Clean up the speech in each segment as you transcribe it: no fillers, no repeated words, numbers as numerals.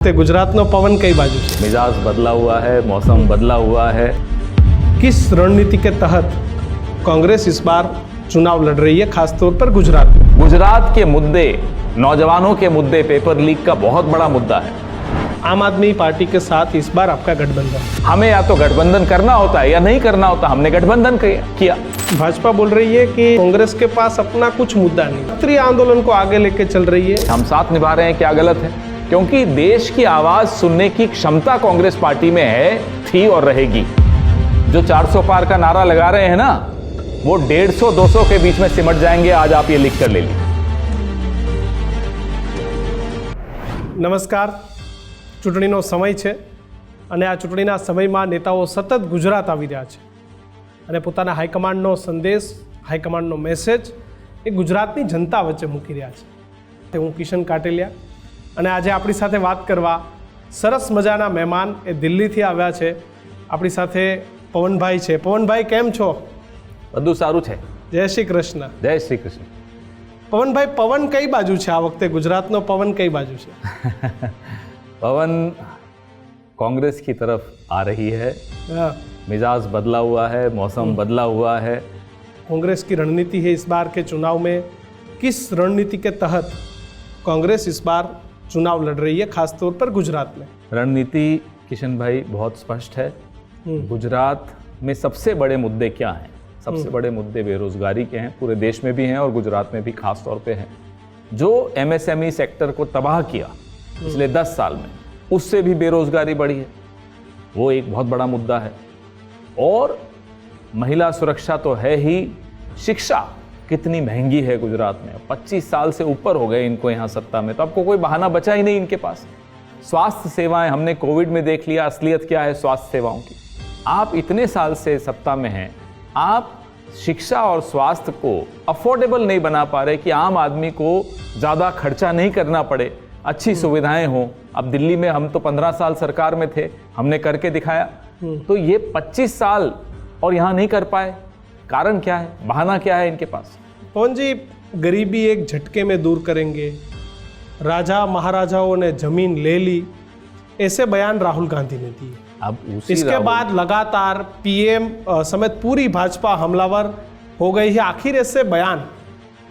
ગુજરાતનો પવન કઈ બાજુ છે? मिजाज बदला हुआ है, मौसम बदला हुआ है। किस रणनीति के तहत कांग्रेस इस बार चुनाव लड़ रही है, खासतौर पर गुजरात में? गुजरात के मुद्दे, नौजवानों के मुद्दे, पेपर लीक का बहुत बड़ा मुद्दा है। आम आदमी पार्टी के साथ इस बार आपका गठबंधन। हमें या तो गठबंधन करना होता है या नहीं करना होता। हमने गठबंधन किया। भाजपा बोल रही है कि कांग्रेस के पास अपना कुछ मुद्दा नहीं, क्षेत्रीय आंदोलन को आगे लेके चल रही है। हम साथ निभा रहे हैं, क्या गलत है? क्योंकि देश की आवाज सुनने की क्षमता कांग्रेस पार्टी में है, थी और रहेगी। जो 400 पार का नारा लगा रहे हैं ना, वो 150-200 के बीच में सिमट जाएंगे। आज आप ये लिख कर ले लीजिए। નમસ્કાર, ચૂંટણીનો સમય છે અને આ ચૂંટણીના સમયમાં નેતાઓ સતત ગુજરાત આવી રહ્યા છે અને પોતાના હાઈકમાન્ડનો સંદેશ, હાઈકમાન્ડનો મેસેજ એ ગુજરાતની જનતા વચ્ચે મૂકી રહ્યા છે. હું કિશન કાટેલિયા અને આજે આપણી સાથે વાત કરવા સરસ મજાના મહેમાન એ દિલ્હીથી આવ્યા છે. આપણી સાથે પવનભાઈ છે. પવનભાઈ કેમ છો? બધું સારું છે. જય શ્રી કૃષ્ણ. જય શ્રી કૃષ્ણ. પવનભાઈ, પવન કઈ બાજુ છે આ વખતે? ગુજરાતનો પવન કઈ બાજુ છે? पवन कांग्रेस की तरफ आ रही है। हाँ, मिजाज बदला हुआ है, मौसम बदला हुआ है। कांग्रेस की रणनीति है इस बार के चुनाव में। किस रणनीति के तहत कांग्रेस इस बार चुनाव लड़ रही है, खासतौर पर गुजरात में? रणनीति किशन भाई बहुत स्पष्ट है। गुजरात में सबसे बड़े मुद्दे क्या हैं? सबसे बड़े मुद्दे बेरोजगारी के हैं, पूरे देश में भी हैं और गुजरात में भी खास तौर पे हैं। जो एमएसएमई सेक्टर को तबाह किया पिछले 10 साल में, उससे भी बेरोजगारी बढ़ी है, वो एक बहुत बड़ा मुद्दा है। और महिला सुरक्षा तो है ही, शिक्षा कितनी महंगी है गुजरात में। 25 साल से ऊपर हो गए इनको यहाँ सत्ता में, तो आपको कोई बहाना बचा ही नहीं इनके पास। स्वास्थ्य सेवाएं, हमने कोविड में देख लिया असलियत क्या है स्वास्थ्य सेवाओं की। आप इतने साल से सत्ता में हैं, आप शिक्षा और स्वास्थ्य को अफोर्डेबल नहीं बना पा रहे कि आम आदमी को ज़्यादा खर्चा नहीं करना पड़े, अच्छी सुविधाएं हों। अब दिल्ली में हम तो 15 साल सरकार में थे, हमने करके दिखाया। तो ये 25 साल और यहाँ नहीं कर पाए, कारण क्या है? बहाना क्या है इनके पास? पवन जी, गरीबी एक झटके में दूर करेंगे, राजा महाराजाओं ने जमीन ले ली, ऐसे बयान राहुल गांधी ने दिए। अब इसके बाद लगातार पीएम समेत पूरी भाजपा हमलावर हो गई है। आखिर ऐसे बयान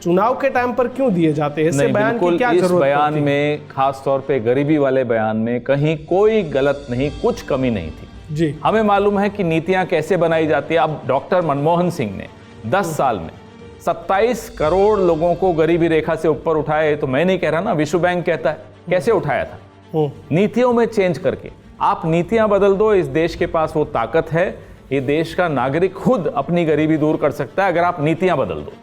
चुनाव के टाइम पर क्यों दिए जाते हैं? ऐसे बयान की क्या इस जरूरत बयान पड़ती? में खास तौर पे गरीबी वाले बयान में कहीं कोई गलत नहीं, कुछ कमी नहीं थी जी। हमें मालूम है कि नीतियां कैसे बनाई जाती है। अब डॉक्टर मनमोहन सिंह ने 10 साल में 27 करोड़ लोगों को गरीबी रेखा से ऊपर उठाए। तो मैं नहीं कह रहा ना, विश्व बैंक कहता है। कैसे उठाया था? नीतियों में चेंज करके। आप नीतियां बदल दो, इस देश के पास वो ताकत है। ये देश का नागरिक खुद अपनी गरीबी दूर कर सकता है अगर आप नीतियां बदल दो।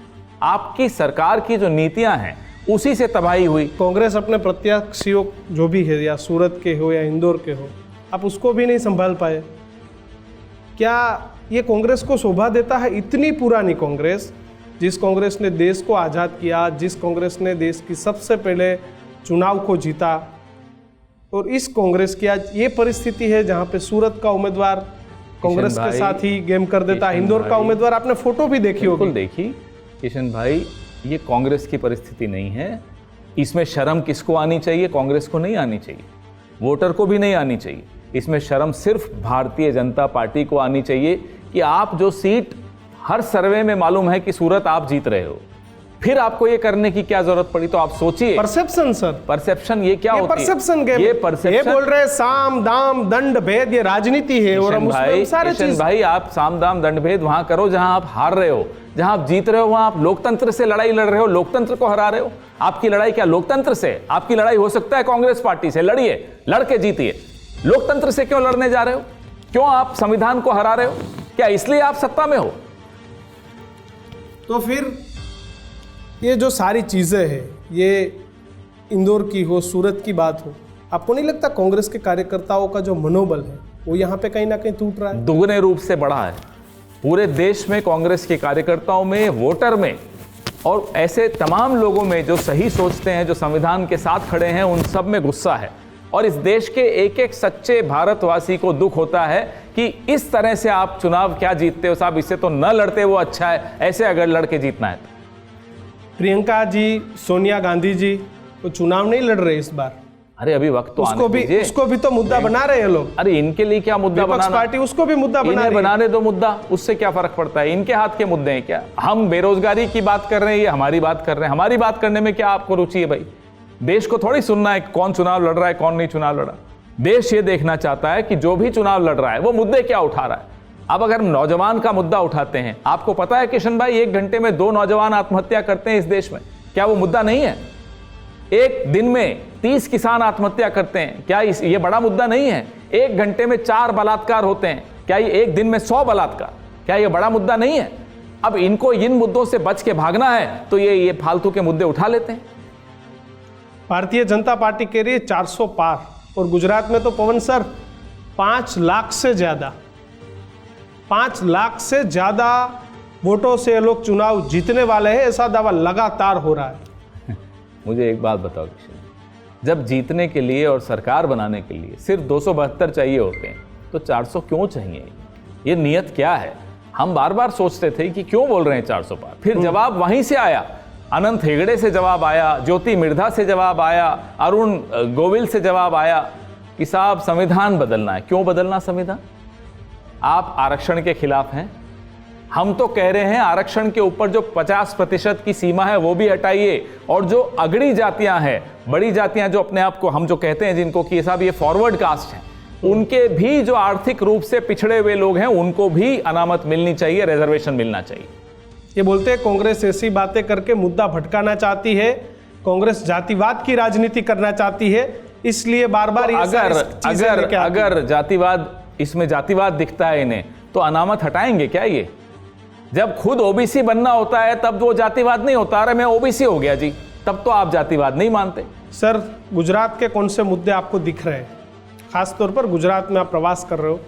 आपकी सरकार की जो नीतियां हैं उसी से तबाही हुई। कांग्रेस अपने प्रत्याशियों जो भी है, या सूरत के हो या इंदौर के हो, आप उसको भी नहीं संभाल पाए। क्या ये कांग्रेस को शोभा देता है? इतनी पुरानी कांग्रेस, जिस कांग्रेस ने देश को आज़ाद किया, जिस कांग्रेस ने देश की सबसे पहले चुनाव को जीता, और इस कांग्रेस की आज ये परिस्थिति है जहाँ पे सूरत का उम्मीदवार कांग्रेस के साथ ही गेम कर देता है। इंदौर का उम्मीदवार, आपने फोटो भी देखी होगी। देखी किशन भाई, ये कांग्रेस की परिस्थिति नहीं है। इसमें शर्म किसको आनी चाहिए? कांग्रेस को नहीं आनी चाहिए, वोटर को भी नहीं आनी चाहिए। इसमें शर्म सिर्फ भारतीय जनता पार्टी को आनी चाहिए कि आप जो सीट हर सर्वे में मालूम है कि सूरत आप जीत रहे हो, फिर आपको ये करने की क्या जरूरत पड़ी? तो आप सोचिए। परसेप्शन सर, परसेप्शन ये क्या होती है? Perception game. ये परसेप्शन, ये बोल रहे हैं साम दाम दंड भेद, ये राजनीति है। और हम उसमें सारे चीज भाई, आप साम दाम दंड भेद वहां करो जहां आप हार रहे हो। जहां आप जीत रहे हो वहां आप लोकतंत्र से लड़ाई लड़ रहे हो, लोकतंत्र को हरा रहे हो। आपकी लड़ाई क्या लोकतंत्र से? आपकी लड़ाई हो सकता है कांग्रेस पार्टी से, लड़िए, लड़के जीतिए। लोकतंत्र से क्यों लड़ने जा रहे हो? क्यों आप संविधान को हरा रहे हो? क्या इसलिए आप सत्ता में हो? तो फिर ये जो सारी चीज़ें हैं, ये इंदौर की हो, सूरत की बात हो, आपको नहीं लगता कांग्रेस के कार्यकर्ताओं का जो मनोबल है वो यहाँ पे कहीं ना कहीं टूट रहा है? दुगने रूप से बढ़ा है। पूरे देश में कांग्रेस के कार्यकर्ताओं में, वोटर में और ऐसे तमाम लोगों में जो सही सोचते हैं, जो संविधान के साथ खड़े हैं, उन सब में गुस्सा है। और इस देश के एक एक सच्चे भारतवासी को दुख होता है कि इस तरह से आप चुनाव क्या जीतते हो साहब, इससे तो न लड़ते वो अच्छा है, ऐसे अगर लड़के जीतना है तो। प्रियंका जी, सोनिया गांधी जी वो चुनाव नहीं लड़ रहे इस बार, अरे अभी वक्त तो आने दीजिए। उसको भी तो मुद्दा बना रहे हैं लोग। अरे इनके लिए क्या मुद्दा बनाना, पार्टी उसको भी मुद्दा बना रही है। बनाने दो मुद्दा, उससे क्या फर्क पड़ता है, इनके हाथ के मुद्दे हैं क्या। हम बेरोजगारी की बात कर रहे हैं, ये हमारी बात कर रहे हैं, हमारी बात करने में क्या आपको रुचि है भाई। देश को थोड़ी सुनना है कौन चुनाव लड़ रहा है कौन नहीं चुनाव लड़ा। देश ये देखना चाहता है कि जो भी चुनाव लड़ रहा है वो मुद्दे क्या उठा रहा है। अब अगर नौजवान का मुद्दा उठाते हैं, आपको पता है किशन भाई 1 घंटे में 2 नौजवान आत्महत्या करते हैं इस देश में, क्या वो मुद्दा नहीं है। 1 दिन में 30 किसान आत्महत्या करते हैं, क्या ये बड़ा मुद्दा नहीं है। 1 घंटे में 4 बलात्कार होते हैं, क्या ये 1 दिन में 100 बलात्कार, क्या ये बड़ा मुद्दा नहीं है। अब इनको इन मुद्दों से बच के भागना है तो ये फालतू के मुद्दे उठा लेते हैं। भारतीय जनता पार्टी कह रही है 400 पार, और गुजरात में तो पवन सर 5 लाख से ज्यादा 5 लाख से ज्यादा वोटों से ये लोग चुनाव जीतने वाले हैं, ऐसा दावा लगातार हो रहा है। मुझे एक बात बताओ किशन, जब जीतने के लिए और सरकार बनाने के लिए सिर्फ 272 चाहिए होते हैं तो 400 क्यों चाहिए, ये नियत क्या है। हम बार बार सोचते थे कि क्यों बोल रहे हैं 400 पार, फिर जवाब वहीं से आया, अनंत हेगड़े से जवाब आया, ज्योति मिर्धा से जवाब आया, अरुण गोविल से जवाब आया कि साहब संविधान बदलना है। क्यों बदलना संविधान, आप आरक्षण के खिलाफ हैं। हम तो कह रहे हैं आरक्षण के ऊपर जो 50% की सीमा है वो भी हटाइए, और जो अगड़ी जातियां हैं, बड़ी जातियां जो अपने आप को हम जो कहते हैं जिनको कि साहब ये फॉरवर्ड कास्ट है, उनके भी जो आर्थिक रूप से पिछड़े हुए लोग हैं उनको भी अनामत मिलनी चाहिए, रिजर्वेशन मिलना चाहिए। ये बोलते हैं कांग्रेस ऐसी बातें करके मुद्दा भटकाना चाहती है, कांग्रेस जातिवाद की राजनीति करना चाहती है, इसलिए बार बार तो अगर जातिवाद, इसमें जातिवाद दिखता है इन्हें, तो अनामत हटाएंगे क्या ये। जब खुद ओबीसी बनना होता है तब वो जातिवाद नहीं होता। अरे मैं ओबीसी हो गया जी, तब तो आप जातिवाद नहीं मानते। सर गुजरात के कौन से मुद्दे आपको दिख रहे हैं, खासतौर पर गुजरात में आप प्रवास कर रहे हो,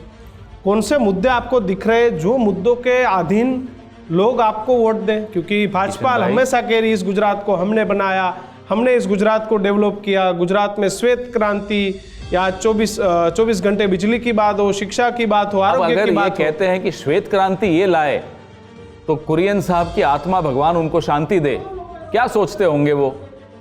कौन से मुद्दे आपको दिख रहे हैं जो मुद्दों के अधीन लोग आपको वोट दें। क्योंकि भाजपा हमेशा कह रही है इस गुजरात को हमने बनाया, हमने इस गुजरात को डेवलप किया, गुजरात में श्वेत क्रांति या 24 घंटे बिजली की बात हो, शिक्षा की बात हो, आरोग्य की बात हो। कहते हैं कि श्वेत क्रांति ये लाए तो कुरियन साहब की आत्मा भगवान उनको शांति दे, क्या सोचते होंगे वो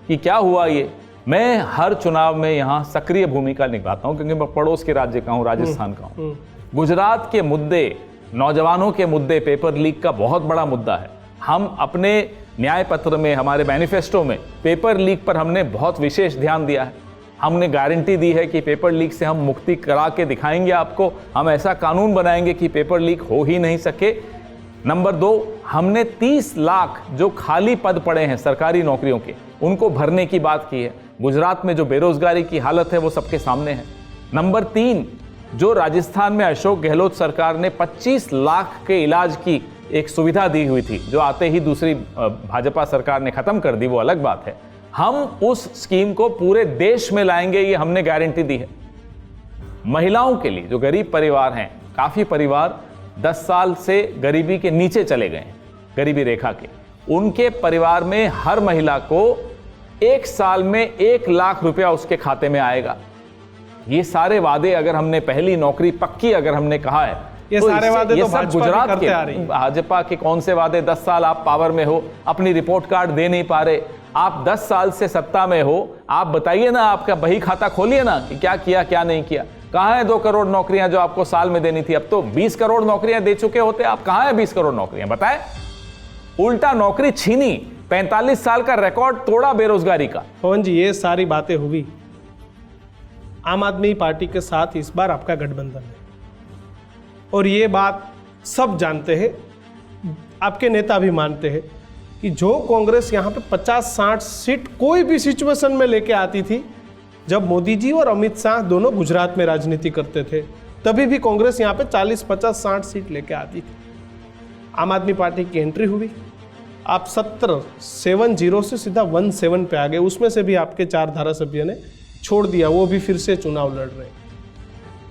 कि क्या हुआ ये। मैं हर चुनाव में यहाँ सक्रिय भूमिका निभाता हूँ क्योंकि मैं पड़ोस के राज्य का हूँ, राजस्थान का हूँ। गुजरात के मुद्दे, नौजवानों के मुद्दे, पेपर लीक का बहुत बड़ा मुद्दा है। हम अपने न्याय पत्र में, हमारे मैनिफेस्टो में पेपर लीक पर हमने बहुत विशेष ध्यान दिया है। हमने गारंटी दी है कि पेपर लीक से हम मुक्ति करा के दिखाएंगे आपको, हम ऐसा कानून बनाएंगे कि पेपर लीक हो ही नहीं सके। नंबर 2, हमने 30 लाख जो खाली पद पड़े हैं सरकारी नौकरियों के, उनको भरने की बात की है। गुजरात में जो बेरोजगारी की हालत है वो सबके सामने है। नंबर 3, जो राजस्थान में अशोक गहलोत सरकार ने 25 लाख के इलाज की एक सुविधा दी हुई थी, जो आते ही दूसरी भाजपा सरकार ने खत्म कर दी, वो अलग बात है। हम उस स्कीम को पूरे देश में लाएंगे, ये हमने गारंटी दी है। महिलाओं के लिए, जो गरीब परिवार हैं, काफी परिवार 10 साल से गरीबी के नीचे चले गए हैं, गरीबी रेखा के, उनके परिवार में हर महिला को 1 साल में 1 लाख रुपया उसके खाते में आएगा। ये सारे वादे अगर हमने, पहली नौकरी पक्की अगर हमने कहा है, ये तो सारे वादे तो सब गुजरात के, भाजपा के कौन से वादे। 10 साल आप पावर में हो, अपनी रिपोर्ट कार्ड दे नहीं पा रहे। आप 10 साल से सत्ता में हो, आप बताइए ना, आपका बही खाता खोलिए ना कि क्या किया क्या नहीं किया। कहाँ है 2 करोड़ नौकरियां जो आपको साल में देनी थी, अब तो 20 करोड़ नौकरियां दे चुके होते आप। कहाँ है 20 करोड़ नौकरियां, बताए। उल्टा नौकरी छीनी, 45 साल का रिकॉर्ड तोड़ा बेरोजगारी का। पवन जी, ये सारी बातें हुई, आम आदमी पार्टी के साथ इस बार आपका गठबंधन है, और ये बात सब जानते हैं, आपके नेता भी मानते हैं कि जो कांग्रेस यहाँ पे 50-60 सीट कोई भी सिचुएशन में लेके आती थी, जब मोदी जी और अमित शाह दोनों गुजरात में राजनीति करते थे, तभी भी कांग्रेस यहाँ पे 40-50-60 सीट लेके आती थी। आम आदमी पार्टी की एंट्री हुई, आप 70 से सीधा 17 पे आ गए, उसमें से भी आपके 4 धारासभ्य ने छोड़ दिया, वो भी फिर से चुनाव लड़ रहे।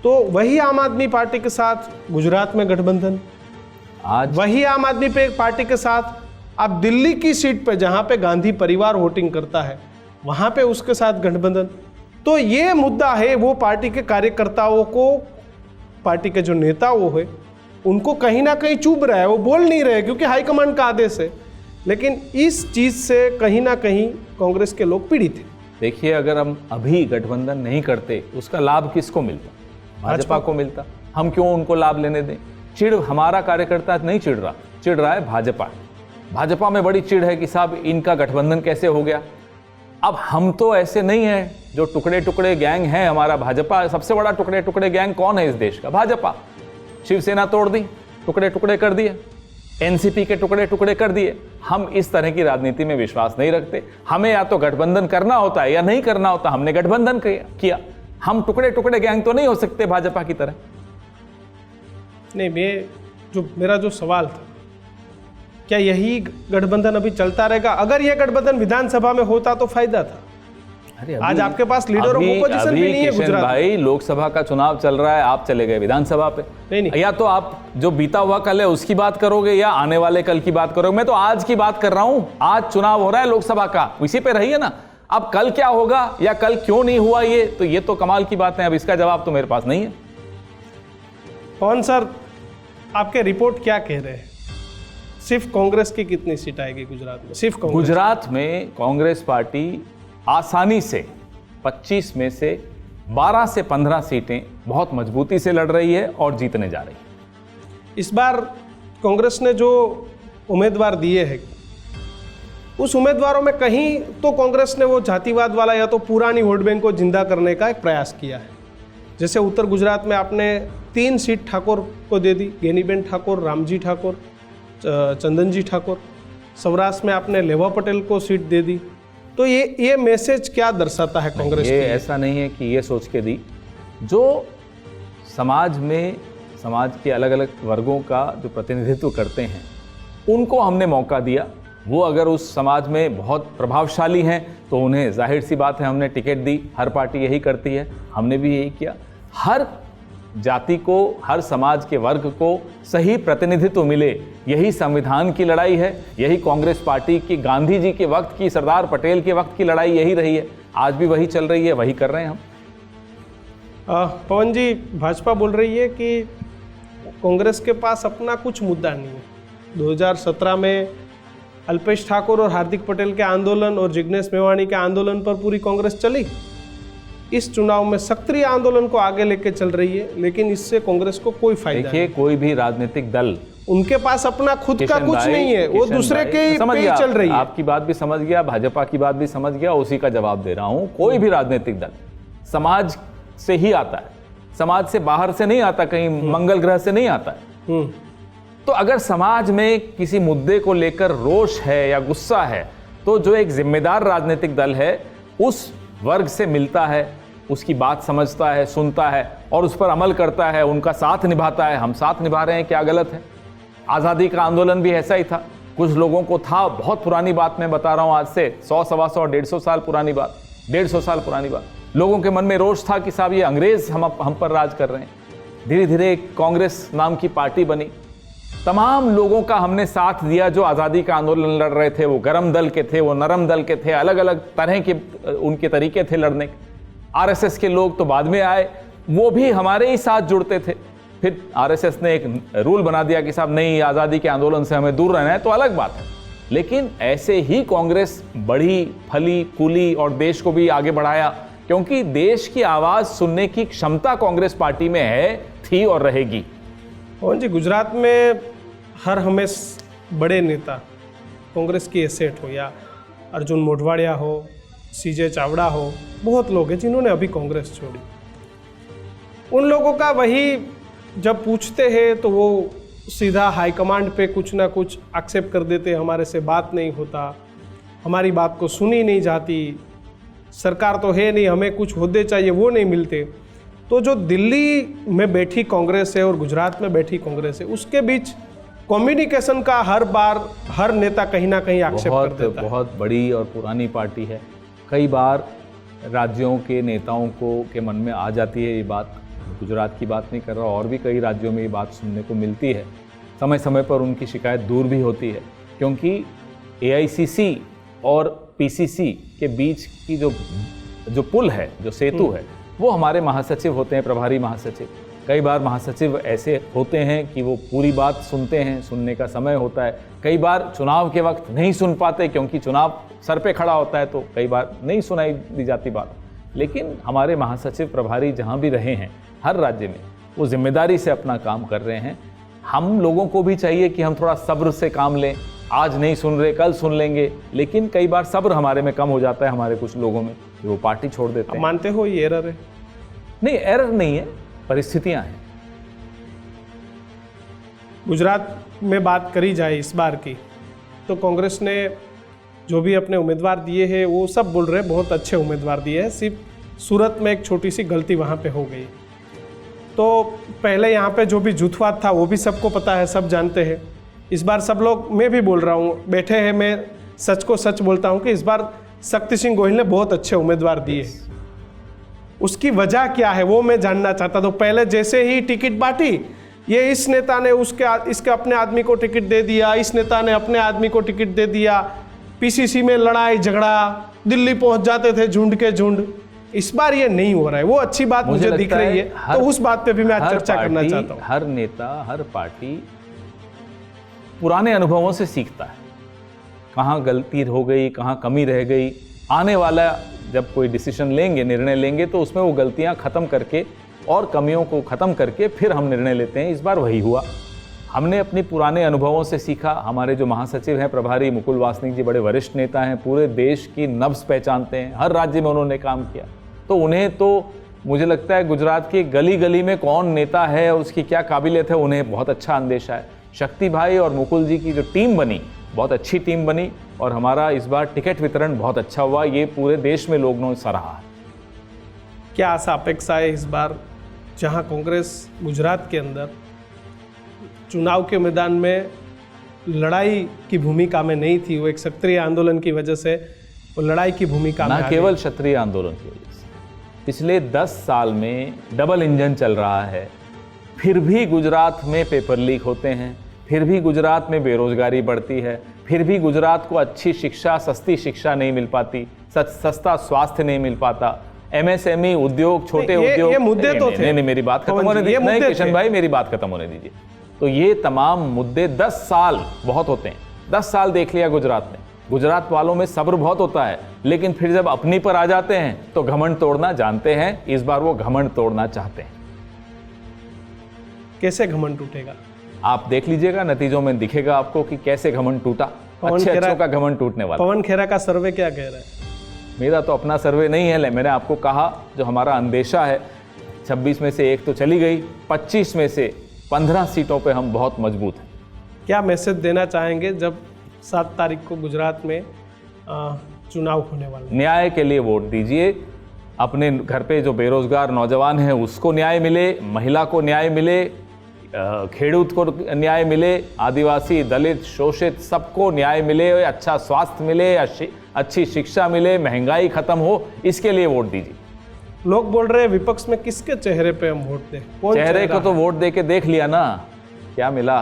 तो वही आम आदमी पार्टी के साथ गुजरात में गठबंधन, आज वही आम आदमी पार्टी के साथ आप दिल्ली की सीट पे, जहां पे गांधी परिवार वोटिंग करता है, वहां पे उसके साथ गठबंधन। तो ये मुद्दा है, वो पार्टी के कार्यकर्ताओं को, पार्टी के जो नेता वो है, उनको कहीं ना कहीं चुभ रहा है, वो बोल नहीं रहे क्योंकि हाईकमांड का आदेश है। लेकिन इस चीज से कहीं ना कहीं कांग्रेस के लोग पीड़ित हैं। देखिए, अगर हम अभी गठबंधन नहीं करते उसका लाभ किसको मिलता? भाजपा को मिलता। हम क्यों उनको लाभ लेने दें? चिढ़ हमारा कार्यकर्ता नहीं चिढ़ रहा है भाजपा। भाजपा में बड़ी चिढ़ है कि साहब इनका गठबंधन कैसे हो गया। अब हम तो ऐसे नहीं है जो टुकड़े टुकड़े गैंग है हमारा। भाजपा सबसे बड़ा टुकड़े टुकड़े गैंग कौन है इस देश का? भाजपा। शिवसेना तोड़ दी, टुकड़े टुकड़े कर दिए, एनसीपी के टुकड़े टुकड़े कर दिए। हम इस तरह की राजनीति में विश्वास नहीं रखते। हमें या तो गठबंधन करना होता है या नहीं करना होता। हमने गठबंधन किया। हम टुकड़े टुकड़े गैंग तो नहीं हो सकते भाजपा की तरह। नहीं, मेरा जो सवाल था, क्या यही गठबंधन अभी चलता रहेगा? अगर यह गठबंधन विधानसभा में होता तो फायदा था। अरे आज आपके पास लीडर ऑफ ओपोजिशन भी नहीं है गुजरात भाई, लोकसभा का चुनाव चल रहा है, आप चले गए विधानसभा पे। नहीं। या तो आप जो बीता हुआ कल है उसकी बात करोगे या आने वाले कल की बात करोगे। मैं तो आज की बात कर रहा हूं। आज चुनाव हो रहा है लोकसभा का, इसी पे रहिए ना। अब कल क्या होगा या कल क्यों नहीं हुआ, ये तो कमाल की बात है। अब इसका जवाब तो मेरे पास नहीं है। पवन सर, आपके रिपोर्ट क्या कह रहे हैं? सिर्फ कांग्रेस की कितनी सीट आएगी गुजरात में? सिर्फ कांग्रेस? गुजरात में कांग्रेस पार्टी आसानी से 25 में से 12 से 15 सीटें बहुत मजबूती से लड़ रही है और जीतने जा रही है। इस बार कांग्रेस ने जो उम्मीदवार दिए हैं, उस उम्मीदवारों में कहीं तो कांग्रेस ने वो जातिवाद वाला या तो पुरानी वोट बैंक को जिंदा करने का एक प्रयास किया है। जैसे उत्तर गुजरात में आपने 3 सीट ठाकुर को दे दी, गेनीबेन ठाकुर, रामजी ठाकुर, चंदनजी ठाकुर। सौराष्ट्र में आपने लेवा पटेल को सीट दे दी। तो ये मैसेज क्या दर्शाता है कांग्रेस? ये ऐसा नहीं है कि ये सोच के दी। जो समाज के अलग अलग वर्गों का जो प्रतिनिधित्व करते हैं उनको हमने मौका दिया। वो अगर उस समाज में बहुत प्रभावशाली हैं तो उन्हें जाहिर सी बात है हमने टिकट दी। हर पार्टी यही करती है, हमने भी यही किया। हर जाति को, हर समाज के वर्ग को सही प्रतिनिधित्व मिले, यही संविधान की लड़ाई है। यही कांग्रेस पार्टी की, गांधी जी के वक्त की, सरदार पटेल के वक्त की लड़ाई यही रही है। आज भी वही चल रही है, वही कर रहे हैं हम। पवन जी, भाजपा बोल रही है कि कांग्रेस के पास अपना कुछ मुद्दा नहीं है। 2017 में अल्पेश ठाकुर और हार्दिक पटेल के आंदोलन और जिग्नेश मेवाणी के आंदोलन पर पूरी कांग्रेस चली। इस चुनाव में सक्रिय आंदोलन को आगे लेके चल रही है, लेकिन इससे कांग्रेस को कोई फायदा नहीं। देखिए, कोई भी राजनीतिक दल, उनके पास अपना खुद का कुछ नहीं है, वो दूसरे के पे ही चल रही है। आपकी बात भी समझ गया, भाजपा की बात भी समझ गया, उसी का जवाब दे रहा हूं। कोई भी राजनीतिक दल समाज से ही आता है, समाज से बाहर से नहीं आता, कहीं मंगल ग्रह से नहीं आता है। तो अगर समाज में किसी मुद्दे को लेकर रोष है या गुस्सा है, तो जो एक जिम्मेदार राजनीतिक दल है उस वर्ग से मिलता है, उसकी बात समझता है, सुनता है और उस पर अमल करता है, उनका साथ निभाता है। हम साथ निभा रहे हैं, क्या गलत है? आज़ादी का आंदोलन भी ऐसा ही था। कुछ लोगों को था, बहुत पुरानी बात मैं बता रहा हूँ, आज से 100, 125, 150 साल पुरानी बात, 150 साल पुरानी बात। लोगों के मन में रोष था कि साहब ये अंग्रेज हम पर राज कर रहे हैं। धीरे धीरे कांग्रेस नाम की पार्टी बनी। तमाम लोगों का हमने साथ दिया जो आज़ादी का आंदोलन लड़ रहे थे। वो गरम दल के थे, वो नरम दल के थे, अलग अलग तरह के उनके तरीके थे लड़ने के। आरएसएस के लोग तो बाद में आए, वो भी हमारे ही साथ जुड़ते थे। फिर आरएसएस ने एक रूल बना दिया कि साहब नहीं, आज़ादी के आंदोलन से हमें दूर रहना है, तो अलग बात है। लेकिन ऐसे ही कांग्रेस बढ़ी, फली, फूली और देश को भी आगे बढ़ाया, क्योंकि देश की आवाज़ सुनने की क्षमता कांग्रेस पार्टी में है, थी और रहेगी। पवन जी, गुजरात में हर हमेशा बड़े नेता, कांग्रेस की एसेट हो या अर्जुन मोढवाडिया हो, सीजे चावड़ा हो, बहुत लोग हैं जिन्होंने अभी कांग्रेस छोड़ी। उन लोगों का वही जब पूछते हैं तो वो सीधा हाईकमांड पे कुछ ना कुछ एक्सेप्ट कर देते, हमारे से बात नहीं होता, हमारी बात को सुनी नहीं जाती, सरकार तो है नहीं, हमें कुछ होदे चाहिए, वो नहीं मिलते। तो जो दिल्ली में बैठी कांग्रेस है और गुजरात में बैठी कांग्रेस है, उसके बीच कम्युनिकेशन का हर बार हर नेता कहीं ना कहीं एक्सेप्ट कर देता है। बहुत बड़ी और पुरानी पार्टी है। कई बार राज्यों के नेताओं के मन में आ जाती है ये बात। गुजरात की बात नहीं कर रहा, और भी कई राज्यों में ये बात सुनने को मिलती है। समय समय पर उनकी शिकायत दूर भी होती है, क्योंकि AICC और PCC के बीच की जो पुल है, जो सेतु है, वो हमारे महासचिव होते हैं, प्रभारी महासचिव। कई बार महासचिव ऐसे होते हैं कि वो पूरी बात सुनते हैं, सुनने का समय होता है। कई बार चुनाव के वक्त नहीं सुन पाते क्योंकि चुनाव सर पे खड़ा होता है, तो कई बार नहीं सुनाई दी जाती बात। लेकिन हमारे महासचिव प्रभारी जहाँ भी रहे हैं हर राज्य में, वो जिम्मेदारी से अपना काम कर रहे हैं। हम लोगों को भी चाहिए कि हम थोड़ा सब्र से काम लें। आज नहीं सुन रहे, कल सुन लेंगे, लेकिन कई बार सब्र हमारे में कम हो जाता है, हमारे कुछ लोगों में, वो पार्टी छोड़ देते हैं। मानते हो ये एरर है? नहीं, एरर नहीं है, परिस्थितियां हैं। गुजरात में बात करी जाए इस बार की, तो कांग्रेस ने जो भी अपने उम्मीदवार दिए हैं वो सब बोल रहे हैं बहुत अच्छे उम्मीदवार दिए हैं। सिर्फ सूरत में एक छोटी सी गलती वहाँ पे हो गई। तो पहले यहाँ पे जो भी जुथवाद था वो भी सबको पता है, सब जानते हैं। इस बार सब लोग, मैं भी बोल रहा हूँ, बैठे हैं, मैं सच को सच बोलता हूँ कि इस बार शक्ति सिंह गोहिल ने बहुत अच्छे उम्मीदवार दिए। उसकी वजह क्या है वो मैं जानना चाहता। तो पहले जैसे ही टिकट बांटी, ये इस नेता ने इसके अपने आदमी को टिकट दे दिया, इस नेता ने अपने आदमी को टिकट दे दिया, पीसीसी में लड़ाई झगड़ा, दिल्ली पहुंच जाते थे झुंड के झुंड। इस बार ये नहीं हो रहा है, वो अच्छी बात मुझे दिख रही है। तो उस बात पे भी मैं आज चर्चा करना चाहता हूँ। हर नेता, हर पार्टी पुराने अनुभवों से सीखता है, कहाँ गलती हो गई, कहाँ कमी रह गई। आने वाला जब कोई डिसीजन लेंगे, निर्णय लेंगे, तो उसमें वो गलतियाँ ख़त्म करके और कमियों को ख़त्म करके फिर हम निर्णय लेते हैं। इस बार वही हुआ, हमने अपने पुराने अनुभवों से सीखा। हमारे जो महासचिव हैं प्रभारी मुकुल वासनिक जी बड़े वरिष्ठ नेता हैं, पूरे देश की नब्ज़ पहचानते हैं, हर राज्य में उन्होंने काम किया। तो उन्हें तो मुझे लगता है गुजरात की गली गली में कौन नेता है और उसकी क्या काबिलियत है, उन्हें बहुत अच्छा अंदेशा है। शक्ति भाई और मुकुल जी की जो टीम बनी, बहुत अच्छी टीम बनी, और हमारा इस बार टिकट वितरण बहुत अच्छा हुआ, ये पूरे देश में लोगों ने सराहा है। क्या आशा अपेक्षा है इस बार, जहां कांग्रेस गुजरात के अंदर चुनाव के मैदान में लड़ाई की भूमिका में नहीं थी, वो एक क्षत्रिय आंदोलन की वजह से वो लड़ाई की भूमिका में, ना केवल क्षत्रिय आंदोलन की वजह से, पिछले 10 साल में डबल इंजन चल रहा है, फिर भी गुजरात में पेपर लीक होते हैं, फिर भी गुजरात में बेरोजगारी बढ़ती है, फिर भी गुजरात को अच्छी शिक्षा, सस्ती शिक्षा नहीं मिल पाती, सस्ता स्वास्थ्य नहीं मिल पाता, एमएसएमई उद्योग, छोटे उद्योग, ये मुद्दे तो थे। नहीं, मेरी बात खत्म होने दीजिए। नहीं किशन भाई, मेरी बात खत्म होने दीजिए। तो ये तमाम मुद्दे 10 साल बहुत होते हैं, 10 साल देख लिया गुजरात में। गुजरात वालों में सब्र बहुत होता है, लेकिन फिर जब अपनी पर आ जाते हैं तो घमंड तोड़ना जानते हैं। इस बार वो घमंड तोड़ना चाहते हैं। कैसे घमंड टूटेगा आप देख लीजिएगा, नतीजों में दिखेगा आपको कि कैसे घमंड टूटा। अच्छे का घमंड टूटने वाला। पवन खेरा का सर्वे क्या कह रहा है? मेरा तो अपना सर्वे नहीं है, मैंने आपको कहा जो हमारा अंदेशा है, 26 में से 1 तो चली गई, 25 में से 15 सीटों पे हम बहुत मजबूत हैं। क्या मैसेज देना चाहेंगे जब 7 तारीख को गुजरात में चुनाव होने वाला है? न्याय के लिए वोट दीजिए। अपने घर पे जो बेरोजगार नौजवान हैं उसको न्याय मिले, महिला को न्याय मिले, खेडूत को न्याय मिले, आदिवासी, दलित, शोषित सबको न्याय मिले, अच्छा स्वास्थ्य मिले, अच्छी शिक्षा मिले, महंगाई खत्म हो, इसके लिए वोट दीजिए। लोग बोल रहे हैं विपक्ष में किसके चेहरे पे हम वोट दें? चेहरे को तो वोट दे के देख लिया ना, क्या मिला?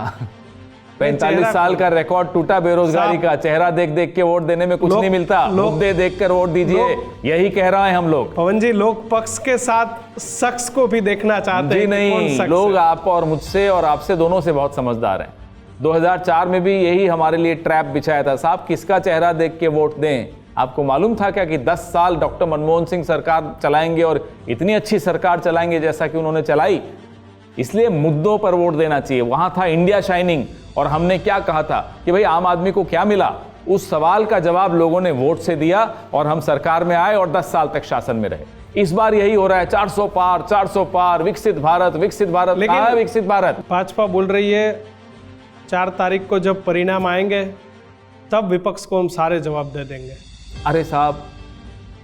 45 साल का रिकॉर्ड टूटा बेरोजगारी का। चेहरा देख देख के वोट देने में कुछ नहीं मिलता, मुद्दे देख कर वोट दीजिए, यही कह रहा है हम लोग। पवन जी, लोग पक्ष के साथ शख्स को भी देखना चाहते हैं। नहीं, लोग आप और मुझसे और आपसे दोनों से बहुत समझदार हैं। 2004 में भी यही हमारे लिए ट्रैप बिछाया था, साहब किसका चेहरा देख के वोट दें। आपको मालूम था क्या कि 10 साल डॉक्टर मनमोहन सिंह सरकार चलाएंगे और इतनी अच्छी सरकार चलाएंगे जैसा कि उन्होंने चलाई? इसलिए मुद्दों पर वोट देना चाहिए। वहां था इंडिया शाइनिंग, और हमने क्या कहा था कि भाई आम आदमी को क्या मिला, उस सवाल का जवाब लोगों ने वोट से दिया और हम सरकार में आए और 10 साल तक शासन में रहे। इस बार यही हो रहा है, 400 पार, 400 पार, विकसित भारत, विकसित भारत। लेकिन विकसित भारत भाजपा बोल रही है 4 तारीख को जब परिणाम आएंगे तब विपक्ष को हम सारे जवाब दे देंगे। अरे साहब,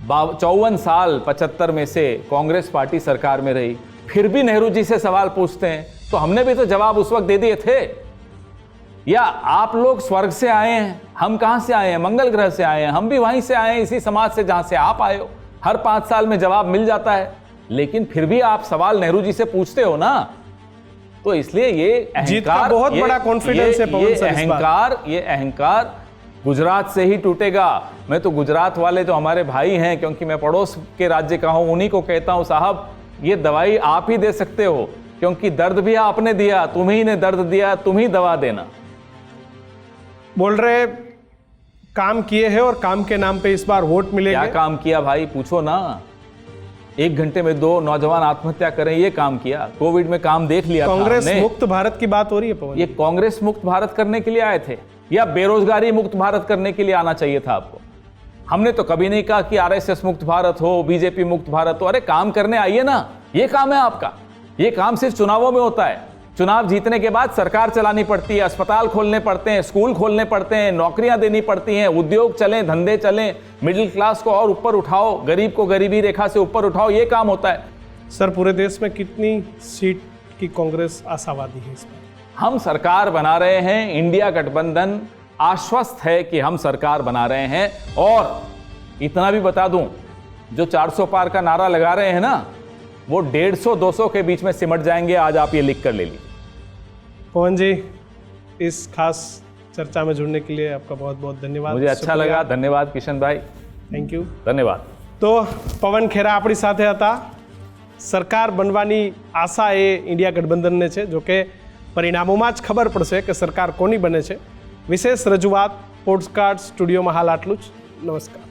54 साल 75 में से कांग्रेस पार्टी सरकार में रही, फिर भी नेहरू जी से सवाल पूछते हैं, तो हमने भी तो जवाब उस वक्त दे दिए थे। या आप लोग स्वर्ग से आए हैं, हम कहां से आए हैं? मंगल ग्रह से आए हैं, हम भी वहीं से आए हैं, इसी समाज से जहां से आप आए हो। हर 5 साल में जवाब मिल जाता है, लेकिन फिर भी आप सवाल नेहरू जी से पूछते हो ना। तो इसलिए ये अहंकार, बहुत बड़ा कॉन्फिडेंस है पवन सर। ये अहंकार गुजरात से ही टूटेगा। मैं तो गुजरात वाले जो हमारे भाई हैं, क्योंकि मैं पड़ोस के राज्य का हूं, उन्हीं को कहता हूं, साहब ये दवाई आप ही दे सकते हो। क्योंकि दर्द भी आपने दिया, तुम्ही ने दर्द दिया, तुम ही दवा देना। बोल रहे काम किए हैं और काम के नाम पे इस बार वोट क्या मिलेंगे। काम किया भाई, पूछो ना। 1 घंटे में 2 नौजवान आत्महत्या करें, ये काम किया। कोविड में काम देख लिया था कांग्रेस हमने। मुक्त भारत की बात हो रही है पवन। ये कांग्रेस मुक्त भारत करने के लिए आए थे या बेरोजगारी मुक्त भारत करने के लिए आना चाहिए था आपको? हमने तो कभी नहीं कहा कि आरएसएस मुक्त भारत हो, बीजेपी मुक्त भारत हो। अरे काम करने आइए ना, ये काम है आपका। ये काम सिर्फ चुनावों में होता है। चुनाव जीतने के बाद सरकार चलानी पड़ती है, अस्पताल खोलने पड़ते हैं, स्कूल खोलने पड़ते हैं, नौकरियां देनी पड़ती हैं, उद्योग चलें, धंधे चलें, मिडिल क्लास को और ऊपर उठाओ, गरीब को गरीबी रेखा से ऊपर उठाओ, ये काम होता है। सर पूरे देश में कितनी सीट की कांग्रेस आशावादी है इस बार? हम सरकार बना रहे हैं, इंडिया गठबंधन आश्वस्त है कि हम सरकार बना रहे हैं। और इतना भी बता दूं, जो 400 पार का नारा लगा रहे हैं ना, वो 150-200 के बीच में सिमट जाएंगे। आज आप ये लिख कर ले लीजिए। पवन जी, इस खास चर्चा में जुड़ने के लिए आपका बहुत बहुत धन्यवाद। मुझे अच्छा लगा, धन्यवाद किशन भाई, थैंक यू। धन्यवाद। તો પવન ખેરા આપણી સાથે હતા। સરકાર બનવાની આશા એ ઇન્ડિયા ગઠબંધનને છે, જો કે પરિણામોમાં જ ખબર પડશે કે સરકાર કોની બને છે। વિશેષ રજૂઆત પોડકાસ્ટ સ્ટુડિયોમાં હાલ આટલું જ। નમસ્કાર।